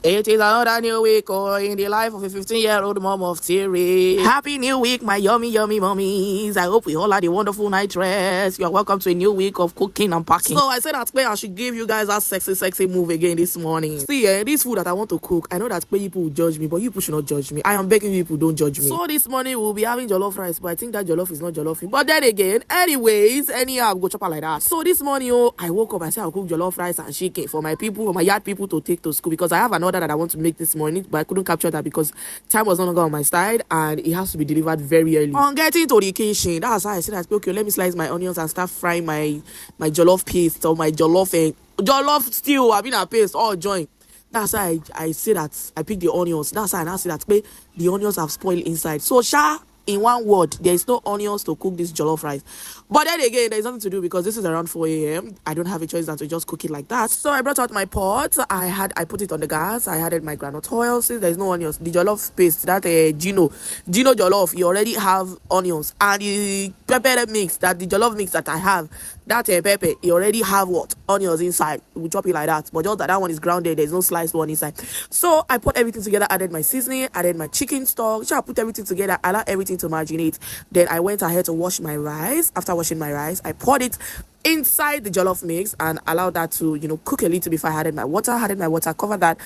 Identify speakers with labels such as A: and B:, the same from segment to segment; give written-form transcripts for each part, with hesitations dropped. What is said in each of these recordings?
A: It is another new week in the life of a 15-year-old mom of Terry. Happy new week, my yummy, yummy mummies. I hope we all had a wonderful night rest. You are welcome to a new week of cooking and packing. So I said that I should give you guys that sexy move again this morning. See, this food that I want to cook, I know that people will judge me, but you people should not judge me. I am begging people, don't judge me. So this morning we'll be having jollof rice, but I think that jollof is not jollof. But then again, anyhow, I'll go chop like that. So this morning, I woke up, I said I'll cook jollof rice and chicken for my people, for my yard people to take to school, because I have an order that I want to make this morning, but I couldn't capture that because time was no longer on my side and it has to be delivered very early. On getting to the kitchen, that's how I said, okay, let me slice my onions and start frying my jollof paste or my jollof stew. I mean, a paste all joint. That's why I say that I pick the onions. That's why I now say that the onions have spoiled inside. So in one word, there is no onions to cook this jollof rice. But then again, there's nothing to do because this is around 4 a.m. I don't have a choice than to just cook it like that. So I brought out my pot. I put it on the gas. I added my groundnut oil. Since there's no onions, the jollof paste, that Gino jollof, you already have onions. And the pepper mix, that the jollof mix that I have, that pepper, you already have what? Onions inside. We chop it like that. But just that one is grounded. There's no sliced one inside. So I put everything together, added my seasoning, added my chicken stock. So I put everything together, allow everything to marinate. Then I went ahead to wash my rice. After washing my rice, I poured it inside the jollof mix and allowed that to cook a little before I added my water. Covered that,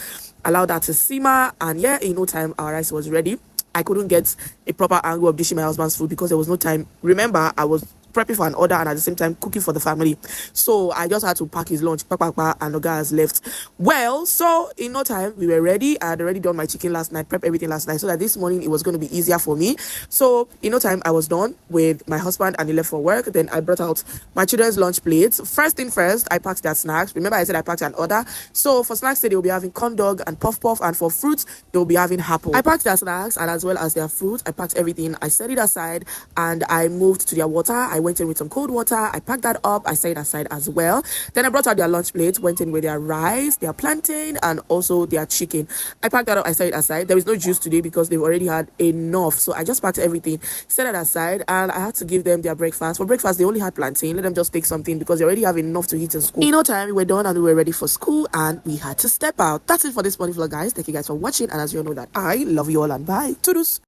A: allowed that to simmer, and in no time our rice was ready. I couldn't get a proper angle of dishing my husband's food because there was no time. Remember, I was prepping for an order and at the same time cooking for the family, so I just had to pack his lunch, and the guys left. Well, so in no time we were ready. I had already done my chicken last night, prepped everything last night, so that this morning it was going to be easier for me. So in no time I was done with my husband and he left for work. Then I brought out my children's lunch plates. First thing first, I packed their snacks. Remember, I said I packed an order. So for snacks today, they will be having corn dog and puff, and for fruits they will be having apple. I packed their snacks and as well as their fruit. I packed everything. I set it aside and I moved to their water. I went in with some cold water. I packed that up. I set it aside as well. Then I brought out their lunch plates, went in with their rice, their plantain, and also their chicken. I packed that up. I set it aside. There is no juice today because they've already had enough. So I just packed everything, set it aside, and I had to give them their breakfast. For breakfast, they only had plantain. Let them just take something because they already have enough to eat in school. In no time, we were done and we were ready for school and we had to step out. That's it for this morning vlog, guys. Thank you guys for watching. And as you all know that I love you all and bye. Toodles.